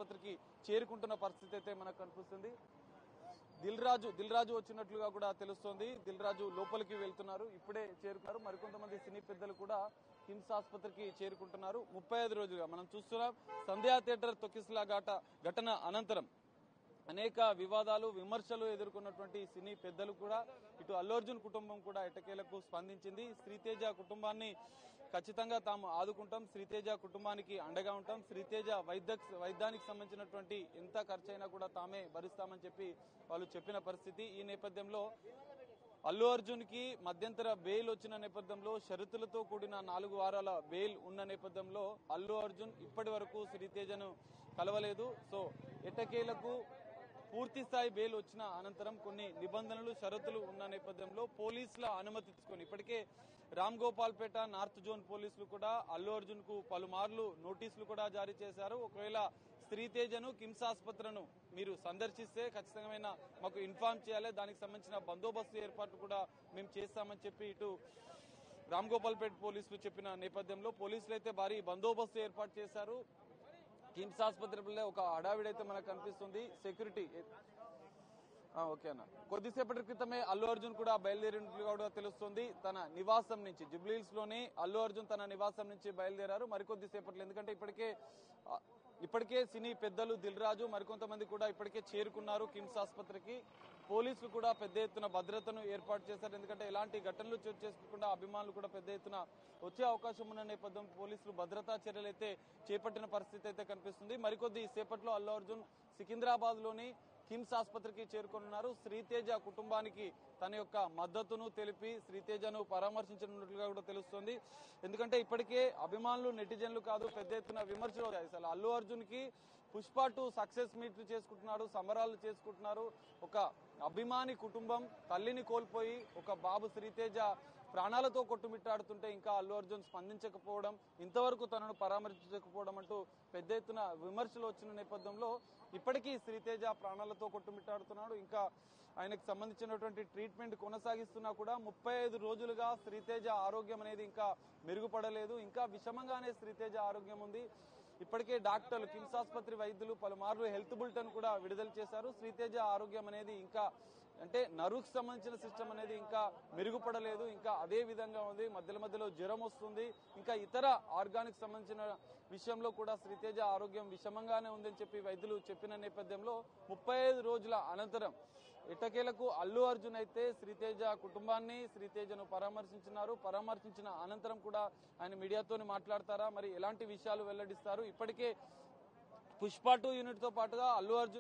ఆసుపత్రికి చేరుకుంటున్న పరిస్థితి అయితే మనకు కనిపిస్తుంది. దిల్ రాజు వచ్చినట్లుగా కూడా తెలుస్తోంది. దిల్ రాజు లోపలికి వెళ్తున్నారు, ఇప్పుడే చేరుకున్నారు. మరికొంతమంది సినీ పెద్దలు కూడా కిమ్స్ ఆసుపత్రికి చేరుకుంటున్నారు. 35 రోజులుగా మనం చూస్తున్నాం సంధ్యా థియేటర్ తొక్కిసలా ఘటన అనంతరం అనేక వివాదాలు విమర్శలు ఎదుర్కొన్నటువంటి సినీ పెద్దలు కూడా ఇటు అల్లు అర్జున్ కుటుంబం కూడా ఎట్టకేలకు స్పందించింది. శ్రీతేజ కుటుంబాన్ని ఖచ్చితంగా తాము ఆదుకుంటాం, శ్రీతేజ కుటుంబానికి అండగా ఉంటాం, శ్రీతేజ వైద్యానికి సంబంధించినటువంటి ఎంత ఖర్చైనా కూడా తామే భరిస్తామని చెప్పి వాళ్ళు చెప్పిన పరిస్థితి. ఈ నేపథ్యంలో అల్లు అర్జున్ కి మధ్యంతర బెయిల్ వచ్చిన నేపథ్యంలో షరతులతో కూడిన 4 వారాల బెయిల్ ఉన్న నేపథ్యంలో అల్లు అర్జున్ ఇప్పటి వరకు శ్రీతేజను కలవలేదు. సో ఎట్టకేలకు పూర్తి స్థాయి బెయిల్ వచ్చిన అనంతరం కొన్ని నిబంధనలు షరతులు ఉన్న నేపథ్యంలో పోలీసుల అనుమతి తీసుకొని ఇప్పటికే రామ్ గోపాల్పేట నార్త్ జోన్ పోలీసులు కూడా అల్లు అర్జున్ కు పలుమార్లు నోటీసులు కూడా జారీ చేశారు. ఒకవేళ శ్రీతేజను కిమ్స్ ఆసుపత్రిను మీరు సందర్శిస్తే ఖచ్చితంగా మాకు ఇన్ఫార్మ్ చేయాలి, దానికి సంబంధించిన బందోబస్తు ఏర్పాటు కూడా మేము చేస్తామని చెప్పి ఇటు రామ్ గోపాల్పేట పోలీసులు చెప్పిన నేపథ్యంలో పోలీసులు అయితే భారీ బందోబస్తు ఏర్పాటు చేశారు. కిమ్స్ ఆసుపత్రిలో ఒక హడావిడైతే మనకు కనిపిస్తుంది. సెక్యూరిటీ ఓకే అన్న. కొద్దిసేపటి క్రితమే అల్లు అర్జున్ కూడా బయలుదేరినట్లుగా కూడా తెలుస్తుంది. తన నివాసం నుంచి జుబ్లీహిల్స్ లోని అల్లు అర్జున్ తన నివాసం నుంచి బయలుదేరారు. మరికొద్దిసేపట్లో ఎందుకంటే ఇప్పటికే సినీ పెద్దలు దిల్ రాజు మరికొంతమంది కూడా ఇప్పటికే చేరుకున్నారు కిమ్స్ ఆసుపత్రికి. పోలీసులు కూడా పెద్ద ఎత్తున భద్రతను ఏర్పాటు చేశారు. ఎందుకంటే ఎలాంటి ఘటనలు చోటు చేసుకోకుండా అభిమానులు కూడా పెద్ద ఎత్తున వచ్చే అవకాశం ఉన్న నేపథ్యం పోలీసులు భద్రతా చర్యలు అయితే చేపట్టిన పరిస్థితి అయితే కనిపిస్తుంది. మరికొద్ది సేపట్లో అల్లు అర్జున్ సికింద్రాబాద్ లోని కిమ్స్ ఆసుపత్రికి చేరుకున్నారు. శ్రీతేజ కుటుంబానికి తన యొక్క మద్దతును తెలిపి శ్రీతేజను పరామర్శించనున్నట్లుగా కూడా తెలుస్తోంది. ఎందుకంటే ఇప్పటికే అభిమానులు నెటిజన్లు కాదు పెద్ద ఎత్తున విమర్శలు అసలు అల్లు అర్జున్ కి పుష్ప 2 సక్సెస్ మీట్లు చేసుకుంటున్నారు, సంబరాలు చేసుకుంటున్నారు. ఒక అభిమాని కుటుంబం తల్లిని కోల్పోయి ఒక బాబు శ్రీతేజ ప్రాణాలతో కొట్టుమిట్టాడుతుంటే ఇంకా అల్లు అర్జున్ స్పందించకపోవడం, ఇంతవరకు తనను పరామర్శించకపోవడం అంటూ పెద్ద ఎత్తున విమర్శలు వచ్చిన నేపథ్యంలో ఇప్పటికీ శ్రీతేజ ప్రాణాలతో కొట్టుమిట్టాడుతున్నాడు. ఇంకా ఆయనకు సంబంధించినటువంటి ట్రీట్మెంట్ కొనసాగిస్తున్నా కూడా 35 రోజులుగా శ్రీతేజ ఆరోగ్యం అనేది ఇంకా మెరుగుపడలేదు. ఇంకా విషమంగానే శ్రీతేజ ఆరోగ్యం ఉంది. ఇప్పటికే డాక్టర్లు కిమ్స్ ఆసుపత్రి వైద్యులు పలుమార్లు హెల్త్ బులెటిన్ కూడా విడుదల చేశారు. శ్రీతేజ ఆరోగ్యం అనేది ఇంకా అంటే నరుకు సంబంధించిన సిస్టమ్ అనేది ఇంకా మెరుగుపడలేదు, ఇంకా అదే విధంగా ఉంది. మధ్యలో జ్వరం వస్తుంది. ఇంకా ఇతర ఆర్గానిక్ సంబంధించిన విషయంలో కూడా శ్రీతేజ ఆరోగ్యం విషమంగానే ఉందని చెప్పి వైద్యులు చెప్పిన నేపథ్యంలో 35 రోజుల అనంతరం ఎట్టకేలకు అల్లు అర్జున్ అయితే శ్రీతేజ కుటుంబాన్ని శ్రీతేజను పరామర్శించిన అనంతరం కూడా ఆయన మీడియాతో మాట్లాడతారా, మరి ఎలాంటి విషయాలు వెల్లడిస్తారు? ఇప్పటికే పుష్ప 2 యూనిట్ తో పాటుగా అల్లు అర్జున్